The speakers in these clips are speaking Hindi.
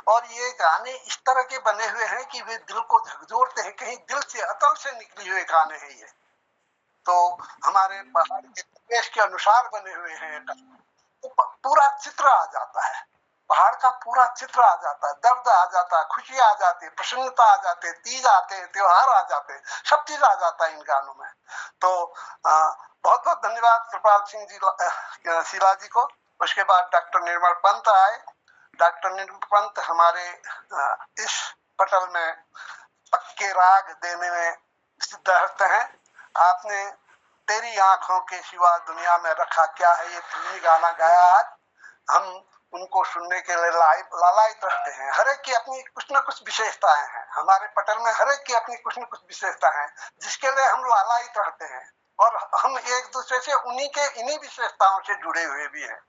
और ये गाने इस तरह के बने हुए हैं कि वे दिल को झकझोरते हैं, कहीं दिल से अतल से निकली हुए गाने हैं ये। तो हमारे पहाड़ के प्रदेश के अनुसार बने हुए हैं, तो पूरा चित्र आ जाता है, पहाड़ का पूरा चित्र आ जाता है, दर्द आ जाता है, खुशी आ जाती है, प्रसन्नता आ जाती है, तीज आते हैं, त्योहार आ जाते हैं, सब चीज आ जाता है इन गानों में। तो बहुत बहुत धन्यवाद कृपाल सिंह जी, शीला जी को। उसके बाद डॉक्टर निर्मल पंत आए। डॉक्टर निर्मल पंत हमारे इस पटल में पक्के राग देने में सिद्धहस्त हैं। आपने तेरी आंखों के सिवा दुनिया में रखा क्या है, ये फिल्मी गाना गाया आज। हम उनको सुनने के लिए लालायित रखते हैं। हर एक की अपनी कुछ न कुछ विशेषताएं हैं, हमारे पटल में हर एक की अपनी कुछ न कुछ विशेषता है, जिसके लिए हम लालायित रहते हैं, और हम एक दूसरे से इन्हीं विशेषताओं से जुड़े हुए भी हैं।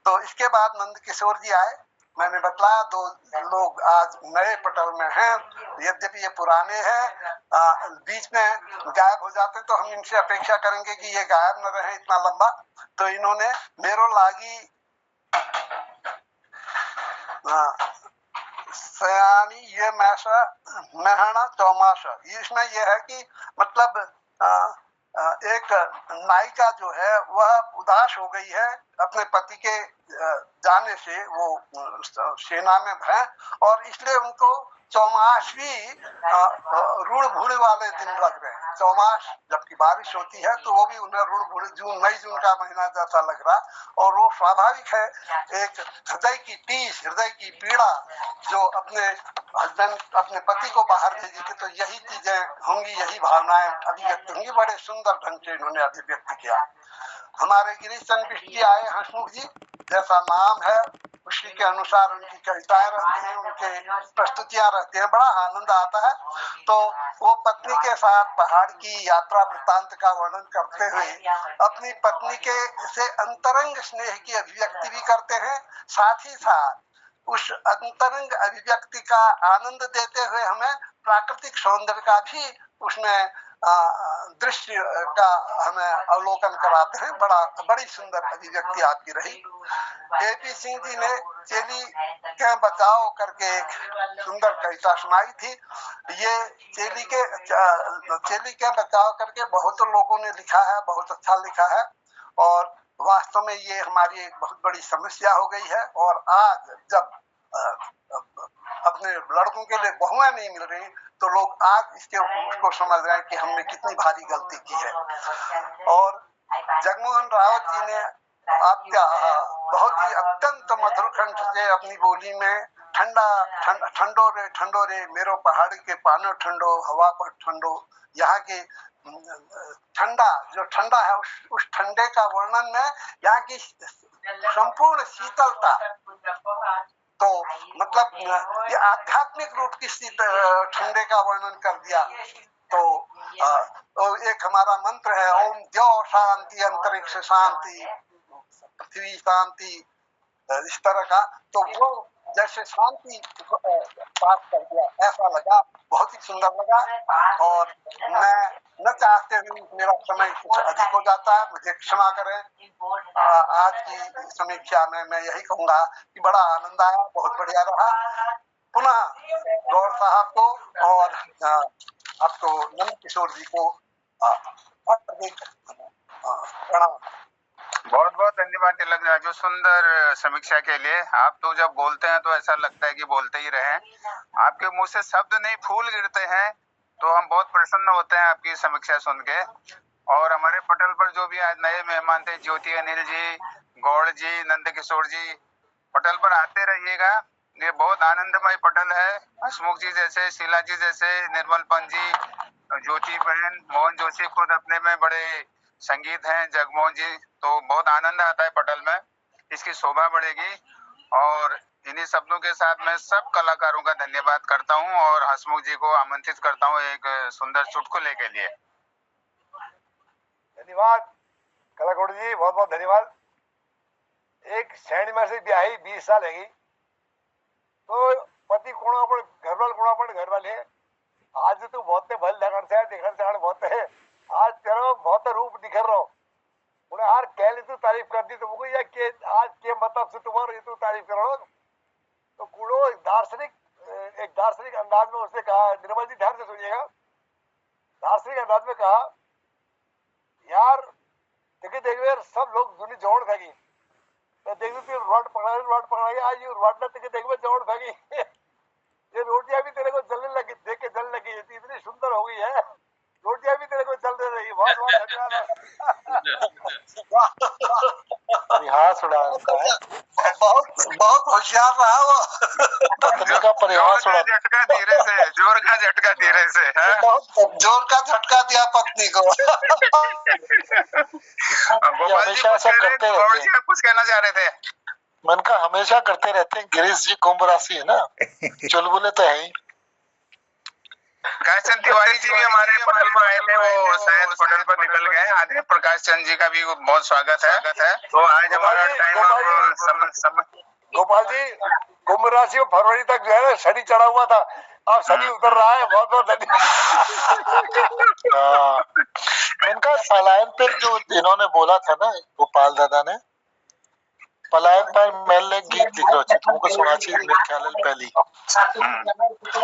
तो इसके बाद नंद किशोर जी आए। मैंने बताया 2 लोग आज नए पटल में हैं, यद्यपि ये पुराने हैं, बीच में गायब हो जाते तो हम इनसे अपेक्षा करेंगे कि ये गायब न रहे इतना लंबा। तो इन्होंने मेरो लागी सयानी ये मैसा मेहना चौमासा, इसमें यह है कि मतलब एक नायिका जो है वह उदास हो गई है अपने पति के जाने से, वो सेना में है, और इसलिए उनको चौमास भी रुण भूण वाले दिन लग रहे हैं। चौमास जबकि बारिश होती है तो वो भी उन्हें रुण भूण, जून मई जून का महीना जैसा लग रहा, और वो स्वाभाविक है। एक हृदय की टीस, हृदय की पीड़ा जो अपने हस्बैंड अपने पति को बाहर भेजेगी, तो यही चीजें होंगी, यही भावनाएं अभिव्यक्त होंगी। बड़े सुंदर ढंग से इन्होंने अभिव्यक्त किया। हमारे गिरीश चंद्र बिष्ट जी आए, हंसमुख जी, जैसा नाम है उसी के अनुसार उनकी कविताएं रहती हैं, उनके प्रस्तुतियां रहती हैं, बड़ा आनंद आता है। तो वो पत्नी के साथ पहाड़ की यात्रा वृत्तांत का वर्णन करते हुए अपनी पत्नी के से अंतरंग स्नेह की अभिव्यक्ति भी करते हैं, साथ ही साथ उस अंतरंग अभिव्यक्ति का आनंद देते हुए हमें प्राकृतिक सौंदर्य का भी उसमें दृश्य का हमें अवलोकन कराते हैं। बड़ी सुंदर अभिव्यक्ति आपकी रही। एपी सिंह जी ने चेली के बचाओ करके एक सुंदर कविता सुनाई थी। ये चेली के बचाओ करके बहुत लोगों ने लिखा है, बहुत अच्छा लिखा है, और वास्तव में ये हमारी एक बहुत बड़ी समस्या हो गई है। और आज जब अपने लड़कों के लिए बहुएं नहीं मिल रही, तो लोग आज उसको समझ रहे हैं कि हमने कितनी भारी गलती की है। और जगमोहन रावत जी ने आपका बहुत ही अत्यंत मधुर कंठ से अपनी बोली में ठंडो रे मेरो पहाड़ी के पानो ठंडो, हवा पर ठंडो, यहाँ के ठंडा जो ठंडा है उस ठंडे का वर्णन में यहाँ की संपूर्ण शीतलता, तो मतलब ये आध्यात्मिक रूप की ठंडे का वर्णन कर दिया। तो एक हमारा मंत्र है, ओम द्यो शांति अंतरिक्ष शांति पृथ्वी शांति, इस तरह का, तो वो जैसे शांति प्राप्त कर दिया ऐसा लगा, बहुत ही सुंदर लगा। और मैं न चाहते हुए मेरा समय कुछ अधिक हो जाता है, मुझे क्षमा करें। आज की समीक्षा में मैं यही कहूंगा कि बड़ा आनंद आया, बहुत बढ़िया रहा। पुनः गौर साहब को और आपको नंद किशोर जी को प्रणाम। बहुत बहुत धन्यवाद तिलक राजू, सुंदर समीक्षा के लिए। आप तो जब बोलते हैं तो ऐसा लगता है कि बोलते ही रहे, आपके मुंह से शब्द नहीं फूल गिरते हैं, तो हम बहुत प्रसन्न होते हैं आपकी समीक्षा सुन के। और हमारे पटल पर जो भी आज नए मेहमान थे, ज्योति अनिल जी, गौड़ जी, नंद किशोर जी, पटल पर आते रहिएगा। ये बहुत आनंदमय पटल है। हसमुख जी जैसे, शीला जी जैसे, निर्मल पंत जी, ज्योति बहन, मोहन जोशी खुद अपने में बड़े संगीत हैं, जगमोहन जी, तो बहुत आनंद आता है पटल में, इसकी शोभा बढ़ेगी। और इन्हीं शब्दों के साथ मैं सब कलाकारों का धन्यवाद करता हूं और हसमुख जी को आमंत्रित करता हूं एक सुंदर चुटकुले के लिए। धन्यवाद कलाकोट जी, बहुत बहुत धन्यवाद। एक सैंड में से ब्याही 20 साल है, तो पति कोणा पर घर वाले आज तू बहुत भल देखण बहुत है, आज तेरो बहुत रूप दिखर रहो उन्हें यार कैले तू तारीफ कर दी, तो मुझे ये के आज के मतलब से तुम्हारे तू तारीफ करो, तो कूड़ो एक दार्शनिक अंदाज में उसने कहा, निर्मल जी ध्यान से सुनिएगा, दार्शनिक अंदाज में कहा, यार देखिए देखिए सब लोग दुनिया जोड़ फेंकी, तो देखिए रॉड पकड़ा आज ये रॉड ने देखिए देखिए जोड़ फेंकी ये रोटियां भी तेरे को जलने लगी, देख के जलने लगी, इतनी सुंदर हो गई है, रोटियां भी तेरे को जलने रही। बहुत बहुत धन्यवाद। परिहास उड़ाता है, बहुत बहुत होशियार रहा वो। पत्नी का परिहास उड़ा, झटका धीरे से, जोर का झटका धीरे से, बहुत जोर का झटका दिया पत्नी को। गोपाल जी हमेशा ऐसा करते रहते हैं। कुछ कहना चाह रहे थे? मन का हमेशा करते रहते हैं। गिरीश जी कुंभ राशि है ना, चुलबुले तो है ही। प्रकाश चंद तिवारी जी भी हमारे पटल पर आए थे, वो शायद पटल पर निकल गए। आधे प्रकाश चंद जी का भी बहुत स्वागत है। तो आज हमारा टाइम गोपाल जी कुंभ राशि में फरवरी तक जो है ना शनि चढ़ा हुआ था, अब शनि उतर रहा है। बहुत बहुत हाँ, इनका पलायन पे जो इन्होंने बोला था ना गोपाल दादा ने, पलायन पर मैंने गीत लिख रहा था, तुमको सुना चाहिए मेरे ख्याल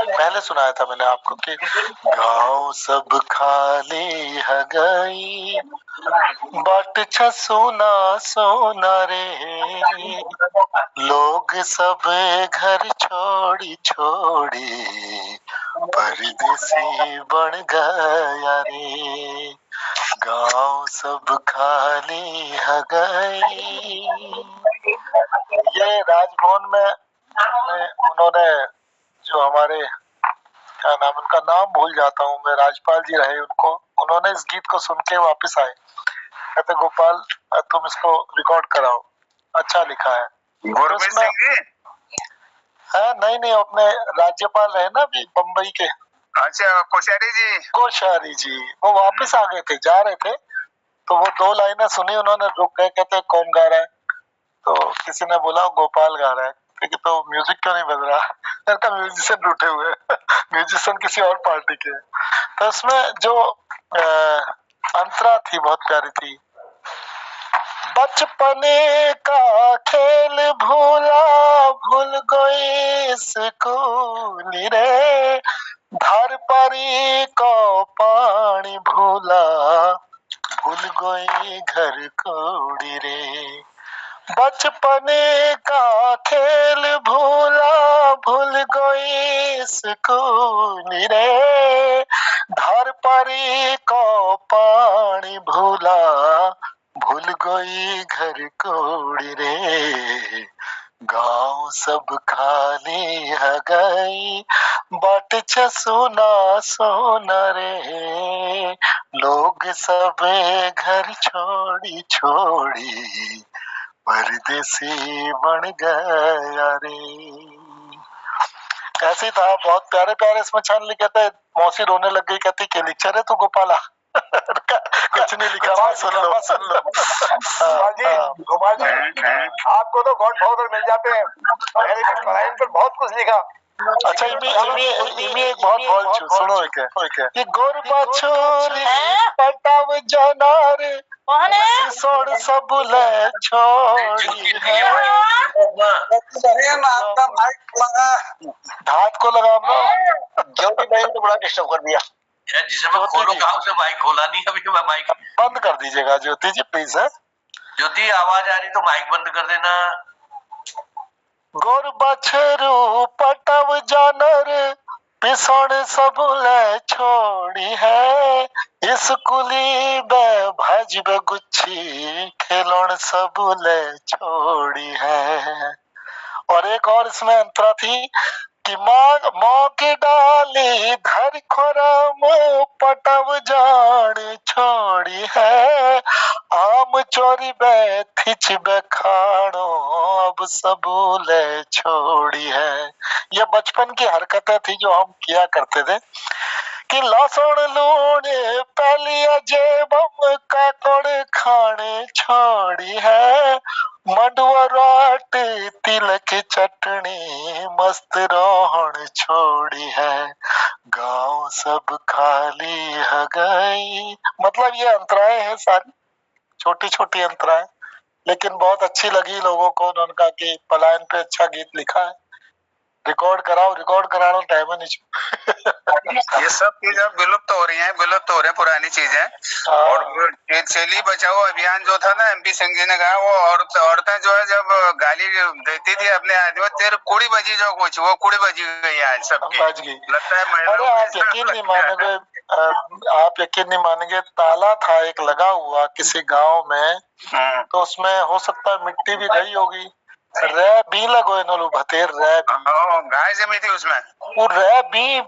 पहले सुनाया था मैंने आपको कि गाँव सब खाली है गई, बाट छ सोना सोना रे, लोग सब घर छोड़ी छोड़ी परदेसी बन गया रे, गाँव सब खाली है गई। ये राजभवन में उन्होंने जो हमारे क्या नाम, उनका नाम भूल जाता हूँ मैं, राजपाल जी रहे उनको, उन्होंने इस गीत को सुन के वापस आए, कहते गोपाल तुम इसको रिकॉर्ड कराओ, अच्छा लिखा है। गुरमीत सिंह जी? हाँ, नहीं अपने राज्यपाल रहे ना अभी बम्बई के, अच्छा कोश्यारी जी। कोश्यारी जी वो वापस आ गए थे, जा रहे थे, तो वो 2 लाइनें सुनी उन्होंने, रुक गए, कहते कौन गा रहा है, तो किसी ने बोला गोपाल गा रहा है, क्योंकि तो म्यूजिक क्यों नहीं बज रहा, का म्यूजिशियन रूठे हुए म्यूजिशियन किसी और पार्टी के। तो उसमें जो अंतरा थी बहुत प्यारी थी, बचपने का खेल भूला भूल गई स्कूल रे, धार पारी को पानी भूला भूल गई घर कोड़ी रे, बचपने का खेल भूला भूल गई स्कूल रे, धार पारी को पानी भूला भूल गई घर कोड़ी रे, गाँव सब खाली है गई, बाट छ सोना सोना रे, लोग सब घर छोड़ी छोड़ी परदेसी बन गया रे। ऐसे ही था, बहुत प्यारे प्यारे इसमें छंद लिखे थे। मौसी रोने लग गई, कहती क्या लिख रहे तू गोपाला कुछ नहीं लिखा, सुन लो सुन लो। गोपाल जी आपको तो गॉड फादर मिल जाते हैं, मैंने भी पलायन पर बहुत कुछ लिखा। अच्छा इमी एक बहुत बोल सुनो कि गोरबा छोरी पटाव जानार सोड़ सब ले छोड़ी है, हाथ को लगा ज्योति बहन को बड़ा डिस्टर्ब कर दिया, जिसे मैं खोलूं कहाँ से, माइक खोला नहीं अभी, मैं माइक बंद कर दीजिएगा ज्योति जी प्लीज। है ज्योति आवाज आ रही तो माइक बंद कर देना। गोर बछरू पटव जानर पिसण सब ले छोड़ी है, स्कूली बे भाज बे गुच्छी खिलौन सब ले छोड़ी है। और एक और इसमें अंतरा थी कि माँ की डाली धर खोराम पटव जान छोड़ी है, आम चोरी बे थिच बे खाणो अब सब ले छोड़ी है। ये बचपन की हरकतें थी जो हम किया करते थे कि लसण लूण पहली जेबम काकड़ खाने छोड़ी है, मंडुआ रोट तिलक चटनी मस्त रोहन छोड़ी है, गांव सब खाली है गई। मतलब ये अंतराएं हैं सारी, छोटी छोटी अंतराएं, लेकिन बहुत अच्छी लगी लोगों को। उन्होंने कहा कि पलायन पे अच्छा गीत लिखा है, रिकॉर्ड कराना टाइम है नहीं। ये सब चीज अब विलुप्त हो रही हैं पुरानी चीजें। और ये चेली बचाओ अभियान जो था ना, MP सिंह जी ने कहा, वो औरतें जो है जब गाली देती थी अपने आदमी, तेरे कुड़ी बजी जो कुछ, वो कुड़ी बजी गई आज सबकी, लगता है अरे आप यकीन नहीं मानोगे, आप यकीन नहीं मानेंगे, ताला था एक लगा हुआ किसी गांव में, तो उसमें हो सकता है मिट्टी भी गई होगी, रह भी लगो इन्होंने भतेर रह गाय जमी थी उसमें, वो रह भी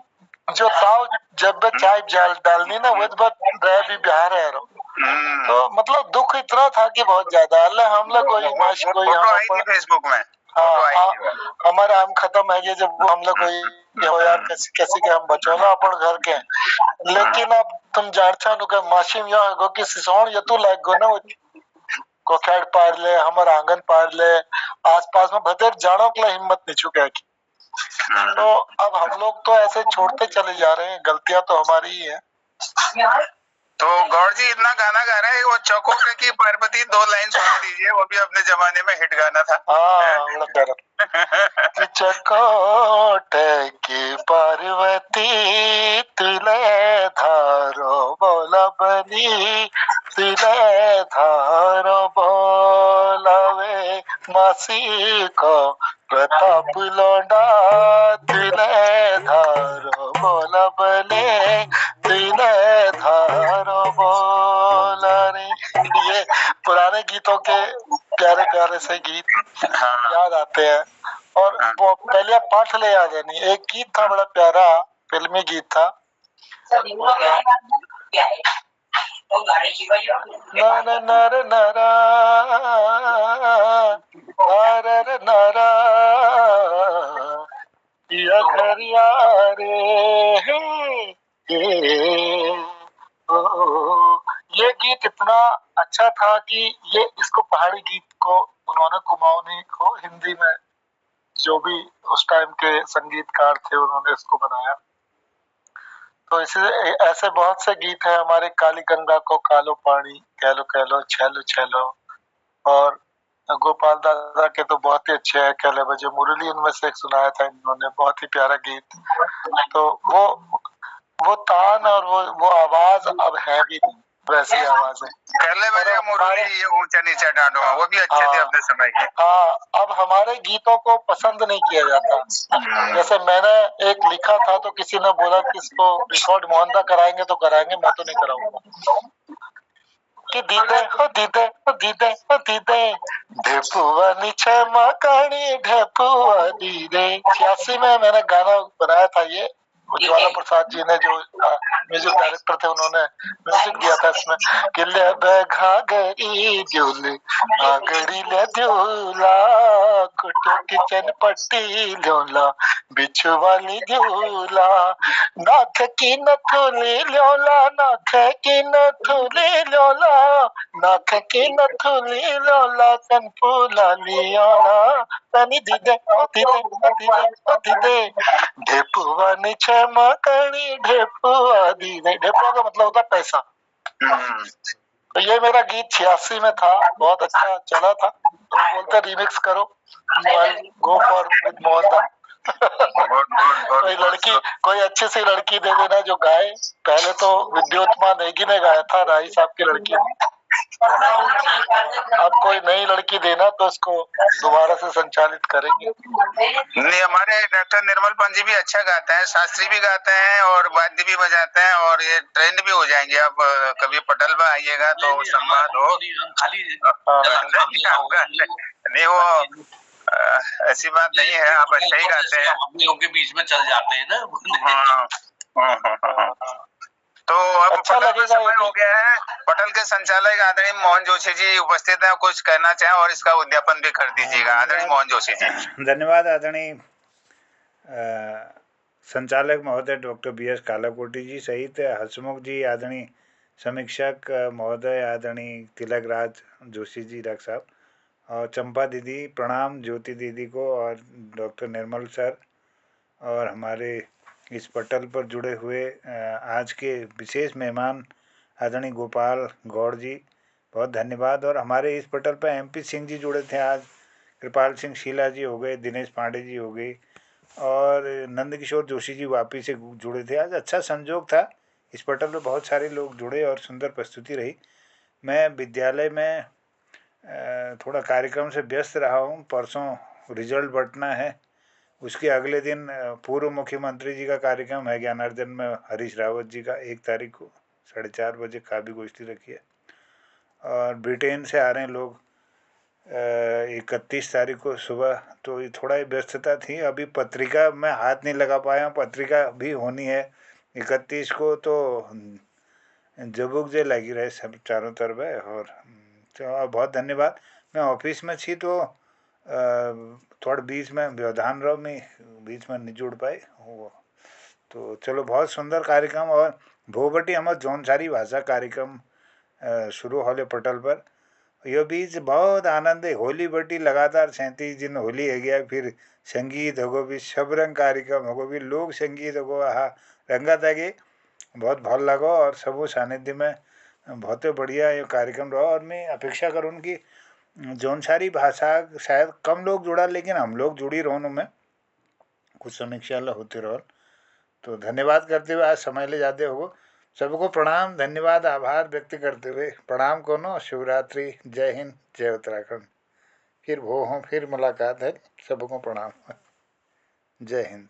जो ताव जब चाय डालनी ना वो रह भी बिहार है। तो मतलब दुख इतना था कि बहुत ज्यादा, अल्लाह हम लोग कोई फेसबुक में, हमारा हम खत्म है ये जब हम लोग कोई हो यार कैसे के हम बचो ना अपन घर के, लेकिन अब तुम जानता नो के माशिम या गो कि सिसोन या तू लाग गो ना को खेड़ पार ले, हमार आंगन पार ले, आसपास में भतेर जानो के लिए हिम्मत नहीं चुका की। तो अब हम लोग तो ऐसे छोड़ते चले जा रहे हैं, गलतियां तो हमारी ही है। तो गौर जी इतना गाना गा रहे हैं, वो चकोटे की पार्वती 2 लाइन सुना दीजिए, वो भी अपने जमाने में हिट गाना था। चकोटे की पार्वती तिले धारो बोला बनी, तिले धारो बोलावे मासी को प्रताप लौंडा, तिले धारो बोला बने, तिले धारो बोला रे। ये पुराने गीतों के प्यारे प्यारे से गीत याद आते हैं। और वो पहले पाठ ले याद है नहीं, एक गीत था बड़ा प्यारा, फिल्मी गीत था, नारा नारा नारा नारा नारा या घर यारे ये गीत इतना अच्छा था कि ये इसको पहाड़ी गीत को उन्होंने कुमाऊनी को हिंदी में जो भी उस टाइम के संगीतकार थे उन्होंने इसको बनाया। तो इसलिए ऐसे बहुत से गीत हैं हमारे, काली गंगा को कालो पानी कहलो कहलो छैलो छैलो, और गोपाल दादा के तो बहुत ही अच्छे है कहले बजे मुरली, उनमें से एक सुनाया था इन्होंने, बहुत ही प्यारा गीत। तो वो तान और वो आवाज अब है भी नहीं, वैसी आवाज है। कहले बजे मुरली, ये ऊंचा नीचा डांडो, वो भी अच्छे थे अपने समय के। हाँ, अब हमारे गीतों को पसंद नहीं किया जाता। जैसे मैंने एक लिखा था तो किसी ने बोला कि इसको रिकॉर्ड मोहनदा कराएंगे तो कराएंगे, मैं तो नहीं कराऊंगा। कि दीदे हो दीदे हो दीदे हो दीदे ढेपुआ नीचे मकानी ढेपुआ दीदे। 86 में मैंने गाना बनाया था, ये ज्वाला प्रसाद जी ने जो म्यूजिक डायरेक्टर थे उन्होंने म्यूजिक दिया था इसमें। कि ले घागरी झूले घागरी ले झूला कुटो किचन पट्टी लोला बिच्छू वाली झूला, नाथ की नथुली लोला नाथ की नथुली लोला, नाथ की नथुली लोला कनफूला लियाला तनी दीदे दीदे दीदे दीदे ढेपुआ नीचे मकड़ी ढेपुआ दीदे। ढेपुआ का मतलब होता पैसा। तो ये मेरा गीत 86 में था, बहुत अच्छा चला था। तो बोलते रिमिक्स करो, गो फॉर विद मोहनदा। कोई अच्छी सी लड़की दे देना जो गाए। पहले तो विद्योत्मा नेगी ने गाया था, राही साहब की लड़की ने। अब कोई नई लड़की देना तो उसको दोबारा से संचालित करेंगे। नहीं, हमारे डॉक्टर निर्मल पंत जी भी अच्छा गाते हैं, शास्त्री भी गाते हैं और वाद्य भी बजाते हैं, और ये ट्रेंड भी हो जाएंगे। अब कभी पटल में आइएगा तो संवाद हो। नहीं, वो ऐसी बात नहीं है, आप अच्छा ही गाते हैं, हम लोग के बीच में चल जाते हैं ना। तो अब अच्छा पटल का समय लगेगा। हो गया है। पटल के संचालक आदरणीय मोहन जोशी जी उपस्थित हैं, कुछ कहना चाहें और इसका उद्यापन भी कर दीजिएगा। आदरणीय मोहन जोशी जी। धन्यवाद आदरणीय संचालक महोदय डॉक्टर BS कालाकोटी जी सहित हसमुख जी, आदरणीय समीक्षक महोदय आदरणीय तिलक राज जोशी जी डॉक्टर साहब, और चंपा दीदी प्रणाम, ज्योति दीदी को, और डॉक्टर निर्मल सर, और हमारे इस पटल पर जुड़े हुए आज के विशेष मेहमान आदरणीय गोपाल गौड़ जी, बहुत धन्यवाद। और हमारे इस पटल पर MP सिंह जी जुड़े थे आज, कृपाल सिंह शीला जी हो गए, दिनेश पांडे जी हो गए, और नंदकिशोर जोशी जी वापी से जुड़े थे। आज अच्छा संजोग था, इस पटल पर बहुत सारे लोग जुड़े और सुंदर प्रस्तुति रही। मैं विद्यालय में थोड़ा कार्यक्रम से व्यस्त रहा हूँ। परसों रिजल्ट बंटना है, उसके अगले दिन पूर्व मुख्यमंत्री जी का कार्यक्रम है ज्ञानार्जन में, हरीश रावत जी का 1 तारीख को 4:30 बजे काव्य गोष्ठी रखी है। और ब्रिटेन से आ रहे हैं लोग 31 तारीख को सुबह, तो ये थोड़ा ही व्यस्तता थी। अभी पत्रिका में हाथ नहीं लगा पाया, पत्रिका भी होनी है 31 को, तो जबुक जे लगी रहे सब चारों तरफ है। और तो बहुत धन्यवाद। मैं ऑफिस में थी तो थोड़ा बीच में व्यवधान रहो, मैं बीच में नहीं जुड़ पाए वो। तो चलो, बहुत सुंदर कार्यक्रम। और भोवटी हमारे जौनसारी भाषा कार्यक्रम शुरू होले पटल पर। यो बीच बहुत आनंद है। होली बटी लगातार 37 दिन होली है गया, फिर संगीत होगो भी, शबरंग कार्यक्रम होगो भी, लोक संगीत होगो। हाँ, रंगा ताकि बहुत भल लगो और सबू सानिध्य में बहुत बढ़िया ये कार्यक्रम रहा। और मैं अपेक्षा करूँ कि जौनसारी भाषा शायद कम लोग जुड़ा, लेकिन हम लोग जुड़ी रहो में कुछ समीक्षा होती रहो। तो धन्यवाद करते हुए आज समय ले जाते हो सबको प्रणाम, धन्यवाद, आभार व्यक्त करते हुए प्रणाम कोनो, शिवरात्रि, जय हिंद, जय उत्तराखंड। फिर वो हों, फिर मुलाकात है। सबको प्रणाम, जय हिंद।